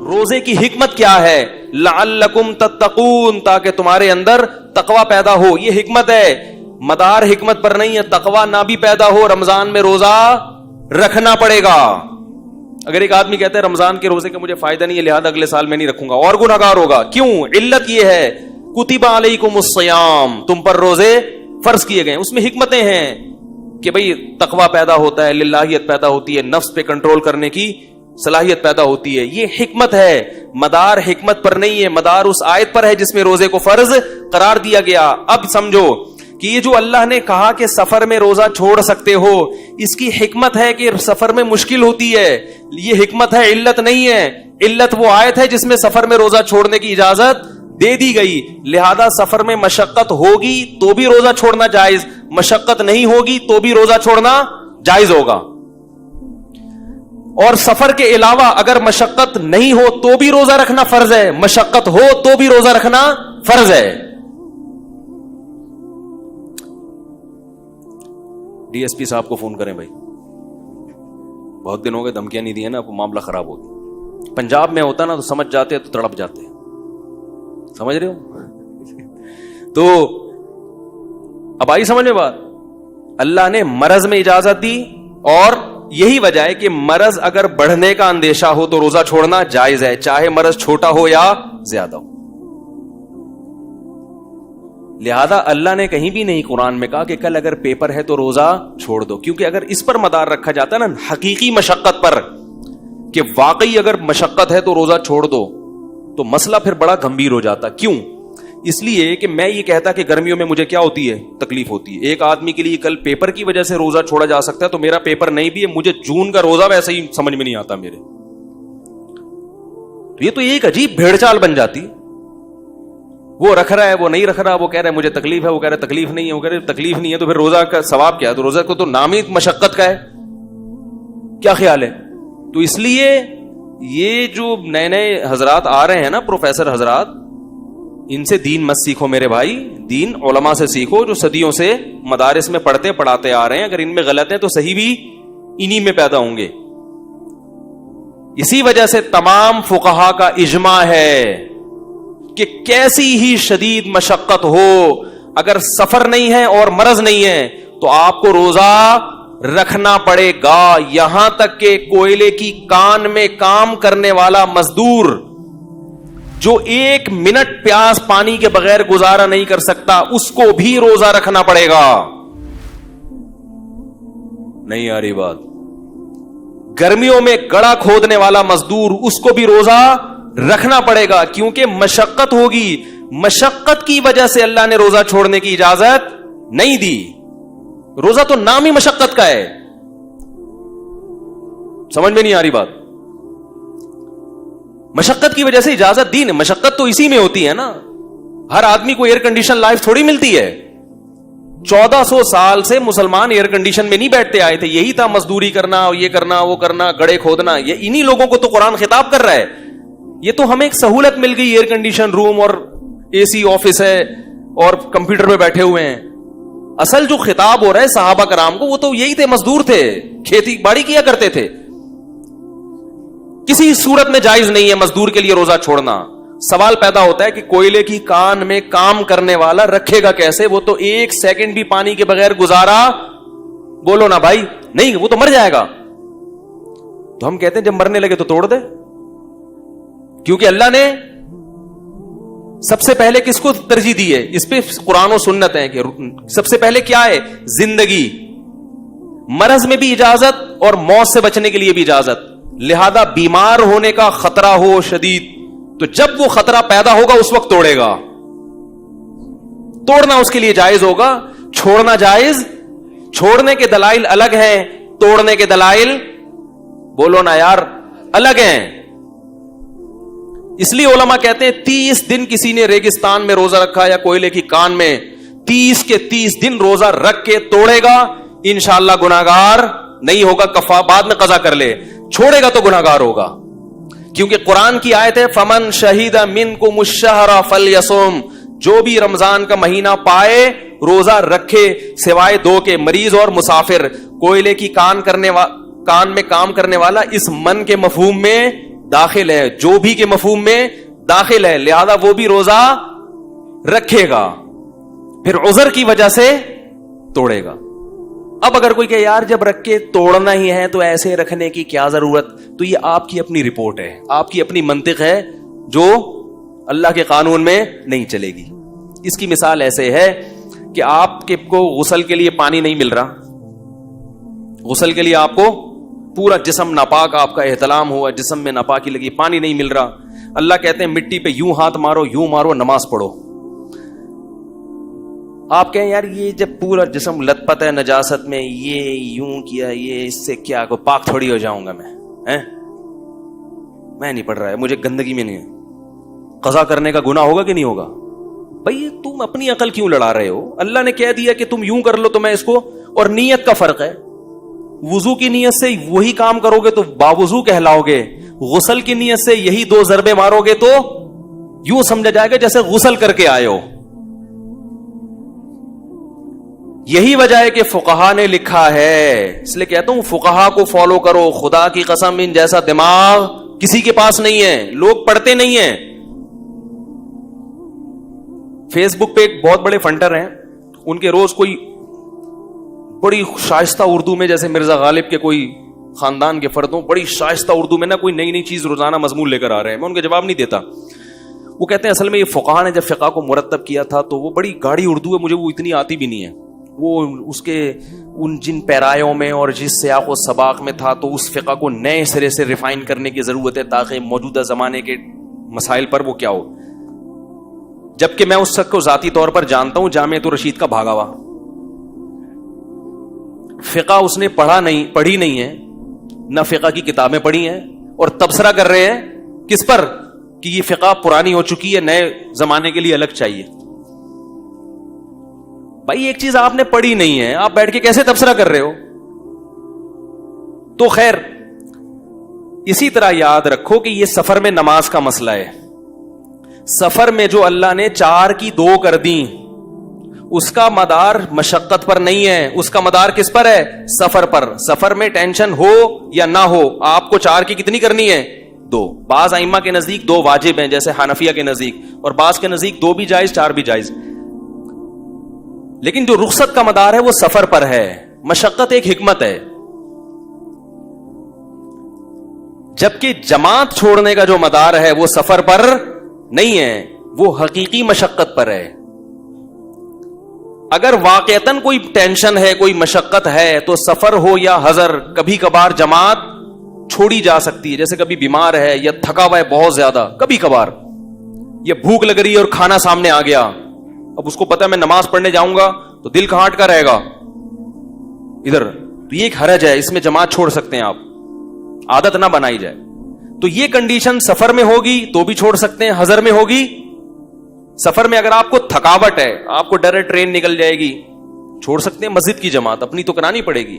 روزے کی حکمت کیا ہے؟ لعلکم تتقون، تاکہ تمہارے اندر تقوی پیدا ہو. یہ حکمت ہے، مدار حکمت پر نہیں ہے. تقوی نہ بھی پیدا ہو رمضان میں روزہ رکھنا پڑے گا. اگر ایک آدمی کہتا ہے رمضان کے روزے کا مجھے فائدہ نہیں ہے لہذا اگلے سال میں نہیں رکھوں گا، اور گناہگار ہوگا. کیوں؟ علت یہ ہے کتب علیکم الصیام، تم پر روزے فرض کیے گئے. اس میں حکمتیں ہیں کہ بھئی تقوی پیدا ہوتا ہے، للہیت پیدا ہوتی ہے، نفس پہ کنٹرول کرنے کی صلاحیت پیدا ہوتی ہے. یہ حکمت ہے، مدار حکمت پر نہیں ہے، مدار اس آیت پر ہے جس میں روزے کو فرض قرار دیا گیا. اب سمجھو کہ یہ جو اللہ نے کہا کہ سفر میں روزہ چھوڑ سکتے ہو، اس کی حکمت ہے کہ سفر میں مشکل ہوتی ہے. یہ حکمت ہے، علت نہیں ہے. علت وہ آیت ہے جس میں سفر میں روزہ چھوڑنے کی اجازت دے دی گئی. لہذا سفر میں مشقت ہوگی تو بھی روزہ چھوڑنا جائز، مشقت نہیں ہوگی تو بھی روزہ چھوڑنا جائز ہوگا. اور سفر کے علاوہ اگر مشقت نہیں ہو تو بھی روزہ رکھنا فرض ہے، مشقت ہو تو بھی روزہ رکھنا فرض ہے. ڈی ایس پی صاحب کو فون کریں بھائی، بہت دن ہو گئے دھمکیاں نہیں دی ہیں نا، معاملہ خراب ہو گیا. پنجاب میں ہوتا نا تو سمجھ جاتے تو تڑپ جاتے ہیں، سمجھ رہے ہو؟ تو اب آئی سمجھ میں بات. اللہ نے مرض میں اجازت دی، اور یہی وجہ ہے کہ مرض اگر بڑھنے کا اندیشہ ہو تو روزہ چھوڑنا جائز ہے، چاہے مرض چھوٹا ہو یا زیادہ ہو. لہذا اللہ نے کہیں بھی نہیں قرآن میں کہا کہ کل اگر پیپر ہے تو روزہ چھوڑ دو، کیونکہ اگر اس پر مدار رکھا جاتا نا حقیقی مشقت پر کہ واقعی اگر مشقت ہے تو روزہ چھوڑ دو، تو مسئلہ پھر بڑا گمبھیر ہو جاتا. کیوں؟ اس لیے کہ میں یہ کہتا کہ گرمیوں میں مجھے کیا ہوتی ہے؟ تکلیف ہوتی ہے. ایک آدمی کے لیے کل پیپر کی وجہ سے روزہ چھوڑا جا سکتا ہے، تو میرا پیپر نہیں بھی ہے، مجھے جون کا روزہ ویسے ہی سمجھ میں نہیں آتا میرے. یہ تو ایک عجیب بھیڑ چال بن جاتی. وہ رکھ رہا ہے، وہ نہیں رکھ رہا، وہ کہہ رہا ہے مجھے تکلیف ہے، وہ کہہ رہا ہے تکلیف نہیں ہے، وہ کہہ رہا ہے تکلیف نہیں ہے، تو پھر روزہ کا ثواب کیا ہے؟ تو روزہ کو تو نام ہی مشقت کا ہے. کیا خیال ہے؟ تو اس لیے یہ جو نئے نئے حضرات آ رہے ہیں نا، پروفیسر حضرات، ان سے دین مت سیکھو میرے بھائی. دین علماء سے سیکھو جو صدیوں سے مدارس میں پڑھتے پڑھاتے آ رہے ہیں. اگر ان میں غلط ہیں تو صحیح بھی انہی میں پیدا ہوں گے. اسی وجہ سے تمام فقہا کا اجماع ہے کہ کیسی ہی شدید مشقت ہو، اگر سفر نہیں ہے اور مرض نہیں ہے تو آپ کو روزہ رکھنا پڑے گا. یہاں تک کہ کوئلے کی کان میں کام کرنے والا مزدور جو 1 منٹ پیاس پانی کے بغیر گزارا نہیں کر سکتا، اس کو بھی روزہ رکھنا پڑے گا. نہیں آ رہی بات؟ گرمیوں میں گڑا کھودنے والا مزدور، اس کو بھی روزہ رکھنا پڑے گا، کیونکہ مشقت ہوگی. مشقت کی وجہ سے اللہ نے روزہ چھوڑنے کی اجازت نہیں دی. روزہ تو نام ہی مشقت کا ہے. سمجھ میں نہیں آ رہی بات؟ مشقت کی وجہ سے اجازت دی. مشقت تو اسی میں ہوتی ہے نا. ہر آدمی کو ایئر کنڈیشن لائف تھوڑی ملتی ہے. 1400 سال سے مسلمان ایئر کنڈیشن میں نہیں بیٹھتے آئے تھے. یہی تھا مزدوری کرنا، یہ کرنا، وہ کرنا، گڑے کھودنا. یہ انہی لوگوں کو تو قرآن خطاب کر رہا ہے. یہ تو ہمیں ایک سہولت مل گئی، ایئر کنڈیشن روم اور اے سی آفس ہے اور کمپیوٹر پہ بیٹھے ہوئے ہیں. اصل جو خطاب ہو رہا ہے صحابہ کرام کو، وہ تو یہی تھے، مزدور تھے، کھیتی باڑی کیا کرتے تھے. کسی صورت میں جائز نہیں ہے مزدور کے لیے روزہ چھوڑنا. سوال پیدا ہوتا ہے کہ کوئلے کی کان میں کام کرنے والا رکھے گا کیسے؟ وہ تو 1 سیکنڈ بھی پانی کے بغیر گزارا، بولو نا بھائی، نہیں، وہ تو مر جائے گا. تو ہم کہتے ہیں جب مرنے لگے تو توڑ دے، کیونکہ اللہ نے سب سے پہلے کس کو ترجیح دی ہے؟ اس پہ قرآن و سنت ہے کہ سب سے پہلے کیا ہے؟ زندگی. مرض میں بھی اجازت اور موت سے بچنے کے لیے بھی اجازت. لہذا بیمار ہونے کا خطرہ ہو شدید تو جب وہ خطرہ پیدا ہوگا اس وقت توڑے گا. توڑنا اس کے لیے جائز ہوگا، چھوڑنا جائز. چھوڑنے کے دلائل الگ ہیں، توڑنے کے دلائل، بولو نا یار، الگ ہیں. اس لیے علماء کہتے ہیں 30 دن کسی نے ریگستان میں روزہ رکھا یا کوئلے کی کان میں، 30 کے 30 دن روزہ رکھ کے توڑے گا، انشاءاللہ گناہگار نہیں ہوگا. کفا بعد میں قضا کر لے، چھوڑے گا تو گناہگار ہوگا. کیونکہ قرآن کی آیت ہے فمن شہید منکم الشہر فلیصم، جو بھی رمضان کا مہینہ پائے روزہ رکھے، سوائے 2 کے، مریض اور مسافر. کوئلے کی کان میں کام کرنے والا اس من کے مفہوم میں داخل ہے, جو بھی کے مفہوم میں داخل ہے, لہذا وہ بھی روزہ رکھے گا, پھر عذر کی وجہ سے توڑے گا. اب اگر کوئی کہ یار جب رکھ کے توڑنا ہی ہے تو ایسے رکھنے کی کیا ضرورت, تو یہ آپ کی اپنی رپورٹ ہے, آپ کی اپنی منطق ہے جو اللہ کے قانون میں نہیں چلے گی. اس کی مثال ایسے ہے کہ آپ کے کو غسل کے لیے پانی نہیں مل رہا, غسل کے لیے آپ کو پورا جسم ناپاک, آپ کا احتلام ہوا, جسم میں ناپاکی لگی, پانی نہیں مل رہا. اللہ کہتے ہیں مٹی پہ یوں ہاتھ مارو, یوں مارو, نماز پڑھو. آپ کہیں یار یہ جب پورا جسم لت پت ہے نجاست میں, یہ یوں کیا, یہ اس سے کیا کو پاک تھوڑی ہو جاؤں گا میں نہیں پڑھ رہا ہے, مجھے گندگی میں نہیں ہے, قضا کرنے کا گناہ ہوگا کہ نہیں ہوگا؟ بھائی تم اپنی عقل کیوں لڑا رہے ہو؟ اللہ نے کہہ دیا کہ تم یوں کر لو تو میں اس کو, اور نیت کا فرق ہے. وضو کی نیت سے وہی کام کرو گے تو باوضو کہلاؤ گے, غسل کی نیت سے یہی 2 ضربے مارو گے تو یوں سمجھا جائے گا جیسے غسل کر کے آئے ہو. یہی وجہ ہے کہ فقہا نے لکھا ہے, اس لیے کہتا ہوں فقہا کو فالو کرو. خدا کی قسم ان جیسا دماغ کسی کے پاس نہیں ہے, لوگ پڑھتے نہیں ہیں. فیس بک پہ ایک بہت بڑے فنٹر ہیں, ان کے روز کوئی بڑی شائستہ اردو میں, جیسے مرزا غالب کے کوئی خاندان کے فرد ہوں, بڑی شائستہ اردو میں نا کوئی نئی نئی چیز روزانہ مضمون لے کر آ رہے ہیں. میں ان کا جواب نہیں دیتا. وہ کہتے ہیں اصل میں یہ فقہا نے جب فقہ کو مرتب کیا تھا تو وہ بڑی گاڑی اردو ہے, مجھے وہ اتنی آتی بھی نہیں ہے. وہ اس کے ان جن پیرایوں میں اور جس سیاق و سباق میں تھا, تو اس فقہ کو نئے سرے سے ریفائن کرنے کی ضرورت ہے تاکہ موجودہ زمانے کے مسائل پر وہ کیا ہو. جبکہ میں اس شخص کو ذاتی طور پر جانتا ہوں, جامعۃ الرشید کا بھاگا ہوا. فقہ اس نے پڑھی نہیں ہے, نہ فقہ کی کتابیں پڑھی ہیں, اور تبصرہ کر رہے ہیں کس پر کہ یہ فقہ پرانی ہو چکی ہے, نئے زمانے کے لیے الگ چاہیے. بھائی ایک چیز آپ نے پڑھی نہیں ہے, آپ بیٹھ کے کیسے تبصرہ کر رہے ہو؟ تو خیر, اسی طرح یاد رکھو کہ یہ سفر میں نماز کا مسئلہ ہے. سفر میں جو اللہ نے 4 کی 2 کر دی, اس کا مدار مشقت پر نہیں ہے, اس کا مدار کس پر ہے؟ سفر پر. سفر میں ٹینشن ہو یا نہ ہو, آپ کو 4 کی کتنی کرنی ہے؟ 2. بعض ائمہ کے نزدیک 2 واجب ہیں, جیسے حنفیہ کے نزدیک, اور بعض کے نزدیک 2 بھی جائز 4 بھی جائز. لیکن جو رخصت کا مدار ہے وہ سفر پر ہے. مشقت ایک حکمت ہے, جبکہ جماعت چھوڑنے کا جو مدار ہے وہ سفر پر نہیں ہے, وہ حقیقی مشقت پر ہے. اگر واقعتاً کوئی ٹینشن ہے, کوئی مشقت ہے, تو سفر ہو یا حضر کبھی کبھار جماعت چھوڑی جا سکتی ہے. جیسے کبھی بیمار ہے یا تھکا ہوا ہے بہت زیادہ, کبھی کبھار یہ بھوک لگ رہی ہے اور کھانا سامنے آ گیا, اب اس کو پتا ہے میں نماز پڑھنے جاؤں گا تو دل کہاں اٹکا رہے گا ادھر, تو یہ ایک حرج ہے, اس میں جماعت چھوڑ سکتے ہیں آپ, عادت نہ بنائی جائے. تو یہ کنڈیشن سفر میں ہوگی تو بھی چھوڑ سکتے ہیں, حضر میں ہوگی. سفر میں اگر آپ کو تھکاوٹ ہے, آپ کو ڈر ہے ٹرین نکل جائے گی, چھوڑ سکتے ہیں مسجد کی جماعت, اپنی تو کرانی پڑے گی.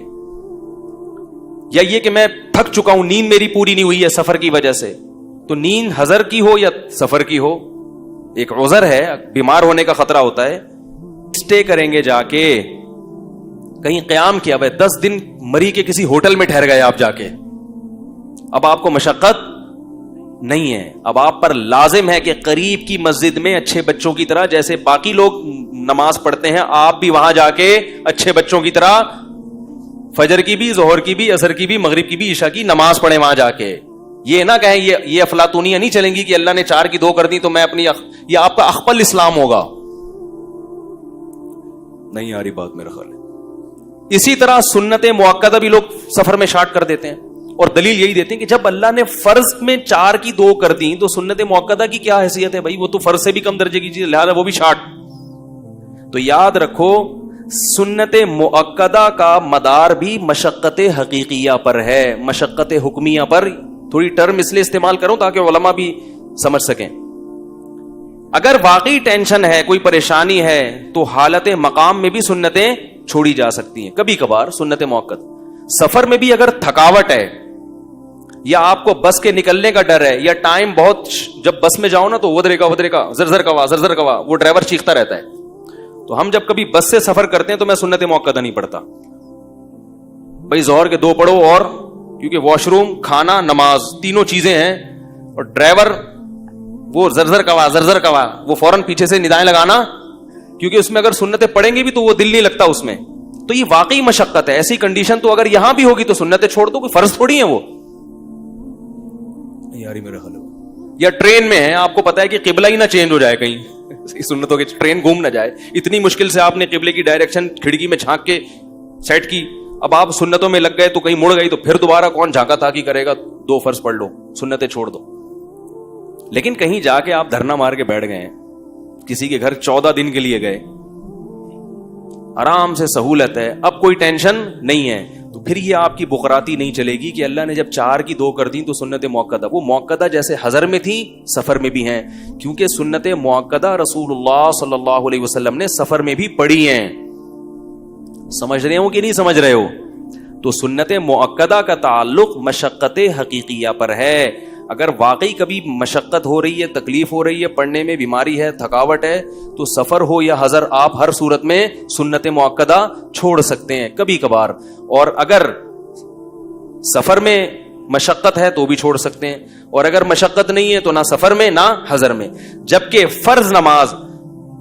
یا یہ کہ میں تھک چکا ہوں, نیند میری پوری نہیں ہوئی ہے سفر کی وجہ سے, تو نیند حضر کی ہو یا سفر کی ہو, ایک عذر ہے, بیمار ہونے کا خطرہ ہوتا ہے, اسٹے کریں گے جا کے, کہیں قیام کیا, 10 دن مری کے کسی ہوٹل میں ٹھہر گئے آپ جا کے, اب آپ کو مشقت نہیں ہے. اب آپ پر لازم ہے کہ قریب کی مسجد میں اچھے بچوں کی طرح, جیسے باقی لوگ نماز پڑھتے ہیں, آپ بھی وہاں جا کے اچھے بچوں کی طرح فجر کی بھی, ظہر کی بھی, عصر کی بھی, مغرب کی بھی, عشاء کی نماز پڑھیں وہاں جا کے. یہ نہ کہیں یہ افلاطونیاں نہیں چلیں گی کہ اللہ نے 4 کی 2 کر دی تو میں اپنی, یہ آپ کا اخپل اسلام ہوگا. نہیں آ رہی بات میرا خیال ہے. اسی طرح سنت مؤکدہ بھی لوگ سفر میں شارٹ کر دیتے ہیں, اور دلیل یہی دیتے ہیں کہ جب اللہ نے فرض میں 4 کی 2 کر دی تو سنت مؤکدہ کی کیا حیثیت ہے بھائی, وہ تو فرض سے بھی کم درجے کی چیز, لہذا وہ بھی شارٹ. تو یاد رکھو سنت مؤکدہ کا مدار بھی مشقت حقیقیہ پر ہے, مشقت حکمیہ پر. تھوڑی ٹرم اس لیے استعمال کروں تاکہ علماء بھی سمجھ سکیں. اگر واقعی ٹینشن ہے, کوئی پریشانی ہے, تو حالت مقام میں بھی سنتیں چھوڑی جا سکتی ہیں, کبھی کبھار سنت مؤکد. سفر میں بھی اگر تھکاوٹ ہے, یا آپ کو بس کے نکلنے کا ڈر ہے, یا ٹائم بہت, جب بس میں جاؤ نا تو ودرے کا زرزر کا وہ ڈرائیور چیختا رہتا ہے, تو ہم جب کبھی بس سے سفر کرتے ہیں تو میں سنت مؤکدہ نہیں پڑھتا بھائی, ظہر کے 2 پڑھو, اور کیونکہ واش روم, کھانا, نماز تینوں چیزیں ہیں, اور ڈرائیور وہ زرزر کوا وہ فوراً پیچھے سے ندائیں لگانا, کیونکہ اس میں اگر سنتیں پڑھیں گے بھی تو وہ دل نہیں لگتا اس میں. تو یہ واقعی مشقت ہے. ایسی کنڈیشن تو اگر یہاں بھی ہوگی تو سنتیں چھوڑ دو, کوئی فرض تھوڑی ہیں وہ. یار میرا خیال یا ٹرین میں ہے, آپ کو پتا ہے کہ قبلہ ہی نہ چینج ہو جائے کہیں, سنتوں کی ٹرین گھوم نہ جائے, اتنی مشکل سے آپ نے قبلے کی ڈائریکشن کھڑکی میں جھانک کے سیٹ کی, اب آپ سنتوں میں لگ گئے تو کہیں مڑ گئی تو پھر دوبارہ کون جھانکا تھا کی کرے گا, 2 فرض پڑھ لو, سنتیں چھوڑ دو. لیکن کہیں جا کے آپ دھرنا مار کے بیٹھ گئے ہیں, کسی کے گھر 14 دن کے لیے گئے, آرام سے سہولت ہے, اب کوئی ٹینشن نہیں ہے, تو پھر یہ آپ کی بقراتی نہیں چلے گی کہ اللہ نے جب 4 کی 2 کر دی تو سنت موقدہ, وہ موقدہ جیسے حضر میں تھی سفر میں بھی ہیں, کیونکہ سنت موقدہ رسول اللہ صلی اللہ علیہ وسلم نے سفر میں بھی پڑھی ہیں. سمجھ رہے ہو کہ نہیں سمجھ رہے ہو؟ تو سنت موقدہ کا تعلق مشقت حقیقیہ پر ہے. اگر واقعی کبھی مشقت ہو رہی ہے, تکلیف ہو رہی ہے, پڑھنے میں بیماری ہے, تھکاوٹ ہے, تو سفر ہو یا حضر آپ ہر صورت میں سنت موقدہ چھوڑ سکتے ہیں کبھی کبھار. اور اگر سفر میں مشقت ہے تو بھی چھوڑ سکتے ہیں, اور اگر مشقت نہیں ہے تو نہ سفر میں نہ حضر میں. جبکہ فرض نماز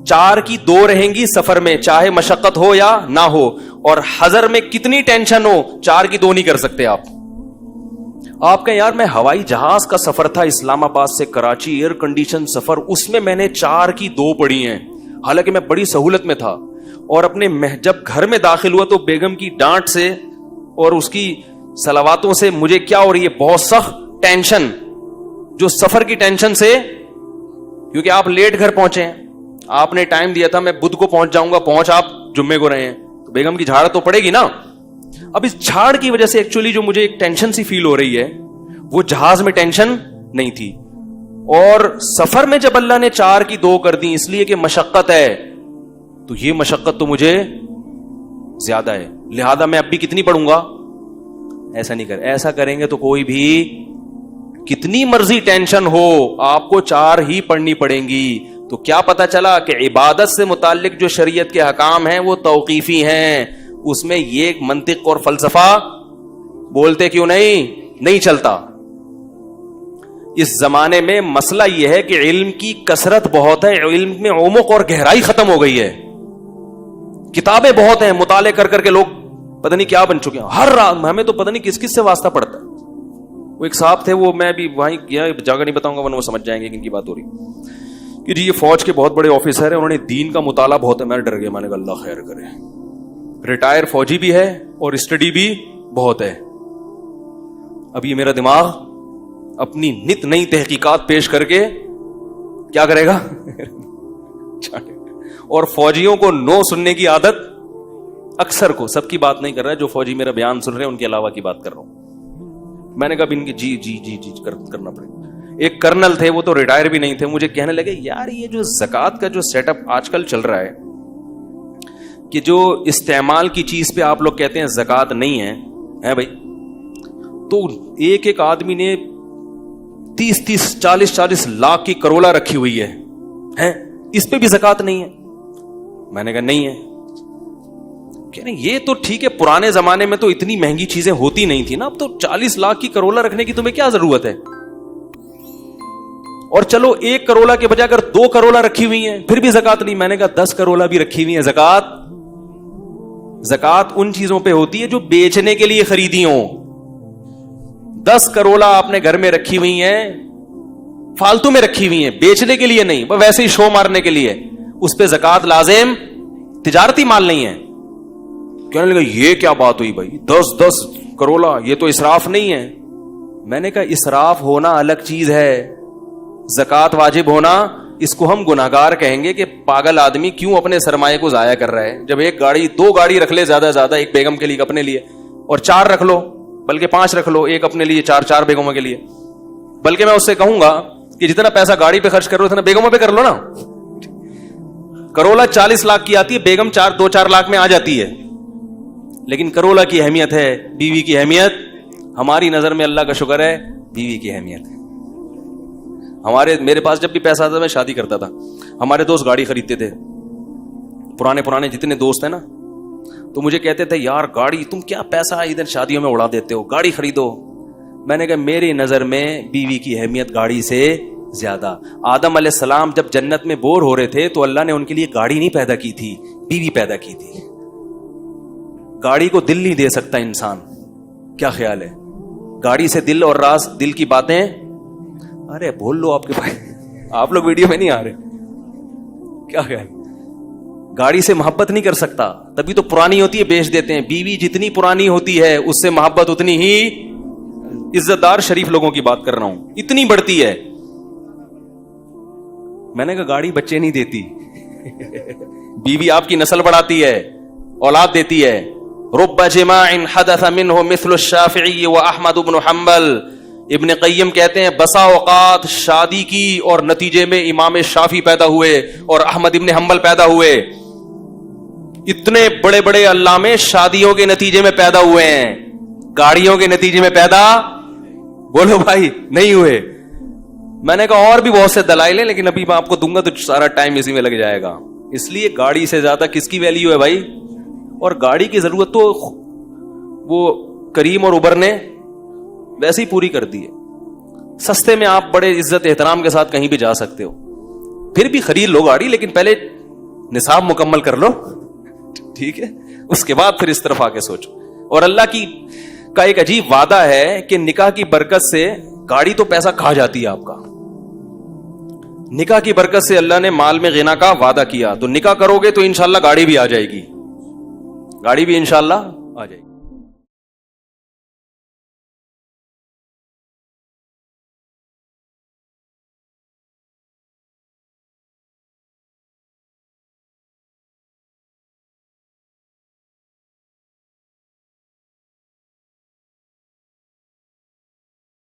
4 کی 2 رہیں گی سفر میں, چاہے مشقت ہو یا نہ ہو, اور حضر میں کتنی ٹینشن ہو 4 کی 2 نہیں کر سکتے آپ. آپ کہیں یار میں ہوائی جہاز کا سفر تھا اسلام آباد سے کراچی, ایئر کنڈیشن سفر, اس میں میں نے 4 کی 2 پڑھی ہیں, حالانکہ میں بڑی سہولت میں تھا, اور اپنے جب گھر میں داخل ہوا تو بیگم کی ڈانٹ سے اور اس کی صلواتوں سے مجھے کیا ہو رہی ہے, بہت سخت ٹینشن, جو سفر کی ٹینشن سے, کیونکہ آپ لیٹ گھر پہنچے ہیں, آپ نے ٹائم دیا تھا میں بدھ کو پہنچ جاؤں گا, پہنچ آپ جمعے کو رہے ہیں, تو بیگم کی جھاڑ تو پڑے گی نا. اب اس جھاڑ کی وجہ سے ایکچولی جو مجھے ایک ٹینشن سی فیل ہو رہی ہے وہ جہاز میں ٹینشن نہیں تھی, اور سفر میں جب اللہ نے 4 کی 2 کر دی اس لیے کہ مشقت ہے, تو یہ مشقت تو مجھے زیادہ ہے, لہذا میں اب بھی کتنی پڑھوں گا. ایسا نہیں ایسا کریں گے تو کوئی بھی کتنی مرضی ٹینشن ہو آپ کو 4 ہی پڑھنی پڑیں گی. تو کیا پتا چلا کہ عبادت سے متعلق جو شریعت کے حکام ہیں وہ توقیفی ہیں, اس میں یہ منطق اور فلسفہ بولتے کیوں نہیں چلتا. اس زمانے میں مسئلہ یہ ہے کہ علم کی کثرت بہت ہے, علم میں عمق اور گہرائی ختم ہو گئی ہے, کتابیں بہت ہیں, مطالعے کر کر کے لوگ پتہ نہیں کیا بن چکے ہیں. ہر رات ہمیں تو پتہ نہیں کس کس سے واسطہ پڑتا ہے. وہ ایک صاحب تھے, وہ میں بھی وہیں گیا, جگہ نہیں بتاؤں گا ورنہ وہ سمجھ جائیں گے کن کی بات ہو رہی, کہ جی یہ فوج کے بہت بڑے آفیسر ہیں, انہوں نے دین کا مطالعہ بہت ہے. میں ڈر گیا, میں نے کہا اللہ خیر کرے, ریٹائر فوجی بھی ہے اور اسٹڈی بھی بہت ہے. اب یہ میرا دماغ اپنی نت نئی تحقیقات پیش کر کے کیا کرے گا اور فوجیوں کو نو سننے کی عادت, اکثر کو, سب کی بات نہیں کر رہا, جو فوجی میرا بیان سن رہے ہیں ان کے علاوہ کی بات کر رہا ہوں. میں نے کہا ان کی جی کرنا پڑے گا. ایک کرنل تھے, وہ تو ریٹائر بھی نہیں تھے, مجھے کہنے لگے یار یہ جو زکوٰۃ کا جو سیٹ اپ آج کل چل رہا ہے کہ جو استعمال کی چیز پہ آپ لوگ کہتے ہیں زکوٰۃ نہیں ہے بھائی, تو ایک آدمی نے 30-40 لاکھ کی کرولا رکھی ہوئی ہے, اس پہ بھی زکوٰۃ نہیں ہے. میں نے کہا نہیں ہے. کہہ رہے یہ تو ٹھیک ہے, پرانے زمانے میں تو اتنی مہنگی چیزیں ہوتی نہیں تھی نا, اب تو 40 لاکھ کی کرولا رکھنے کی تمہیں کیا ضرورت ہے, اور چلو 1 کرولا کے بجائے اگر 2 کرولا رکھی ہوئی ہیں پھر بھی زکوٰۃ نہیں. میں نے کہا 10 کرولا بھی رکھی ہوئی ہیں, زکوٰۃ ان چیزوں پہ ہوتی ہے جو بیچنے کے لیے خریدی ہوں. 10 کرولا آپ نے گھر میں رکھی ہوئی ہیں, فالتو میں رکھی ہوئی ہیں, بیچنے کے لیے نہیں, ویسے ہی شو مارنے کے لیے, اس پہ زکوٰۃ لازم, تجارتی مال نہیں ہے. کہنے لگا یہ کیا بات ہوئی بھائی, 10 کرولا, یہ تو اسراف نہیں ہے. میں نے کہا اسراف ہونا الگ چیز ہے, زکوٰۃ واجب ہونا اس کو ہم گناہگار کہیں گے کہ پاگل آدمی کیوں اپنے سرمایہ کو ضائع کر رہا ہے. جب 2 گاڑی رکھ لے زیادہ زیادہ, ایک بیگم کے لیے, اپنے لیے, اور 4 رکھ لو, بلکہ 5 رکھ لو, ایک اپنے لیے, 4 بیگموں کے لیے. بلکہ میں اس سے کہوں گا کہ جتنا پیسہ گاڑی پہ خرچ کرو اتنا بیگموں پہ کر لو نا. کرولا 40 لاکھ کی آتی ہے, بیگم 2-4 لاکھ میں آ جاتی ہے. لیکن کرولا کی اہمیت ہے, بیوی کی اہمیت ہماری نظر میں, اللہ کا شکر ہے, بیوی کی اہمیت ہے. میرے پاس جب بھی پیسہ آتا میں شادی کرتا تھا, ہمارے دوست گاڑی خریدتے تھے, پرانے جتنے دوست ہیں نا, تو مجھے کہتے تھے یار گاڑی, تم کیا پیسہ ادھر شادیوں میں اڑا دیتے ہو, گاڑی خریدو. میں نے کہا میری نظر میں بیوی کی اہمیت گاڑی سے زیادہ. آدم علیہ السلام جب جنت میں بور ہو رہے تھے تو اللہ نے ان کے لیے گاڑی نہیں پیدا کی تھی, بیوی پیدا کی تھی. گاڑی کو دل نہیں دے سکتا انسان. کیا خیال ہے؟ گاڑی سے دل اور راز, دل کی باتیں. ارے بول لو آپ کے بھائی, آپ لوگ ویڈیو میں نہیں آ رہے. کیا خیال؟ گاڑی سے محبت نہیں کر سکتا, تبھی تو پرانی ہوتی ہے بیچ دیتے ہیں. بیوی جتنی پرانی ہوتی ہے اس سے محبت اتنی ہی, عزت دار شریف لوگوں کی بات کر رہا ہوں, اتنی بڑھتی ہے. میں نے کہا گاڑی بچے نہیں دیتی, بیوی آپ کی نسل بڑھاتی ہے, اولاد دیتی ہے. رب جماع حدث منه مثل الشافعی و احمد بن حنبل. ابن قیم کہتے ہیں بسا اوقات شادی کی اور نتیجے میں امام شافعی پیدا ہوئے اور احمد ابن حنبل پیدا ہوئے. اتنے بڑے بڑے علامے شادیوں کے نتیجے میں پیدا ہوئے ہیں, گاڑیوں کے نتیجے میں پیدا, بولو بھائی, نہیں ہوئے. میں نے کہا اور بھی بہت سے دلائل ہیں لیکن ابھی میں آپ کو دوں گا تو سارا ٹائم اسی میں لگ جائے گا. اس لیے گاڑی سے زیادہ کس کی ویلیو ہے بھائی؟ اور گاڑی کی ضرورت تو وہ کریم اور ابر نے ویسے ہی پوری کر دی ہے. سستے میں آپ بڑے عزت احترام کے ساتھ کہیں بھی جا سکتے ہو, پھر بھی خرید لو گاڑی, لیکن پہلے نصاب مکمل کر لو, ٹھیک ہے, اس کے بعد پھر اس طرف آ کے سوچو. اور اللہ کی کا ایک عجیب وعدہ ہے کہ نکاح کی برکت سے گاڑی تو پیسہ کھا جاتی ہے آپ کا, نکاح کی برکت سے اللہ نے مال میں غنا کا وعدہ کیا. تو نکاح کرو گے تو انشاءاللہ گاڑی بھی آ جائے گی, گاڑی بھی انشاءاللہ آ جائے گی.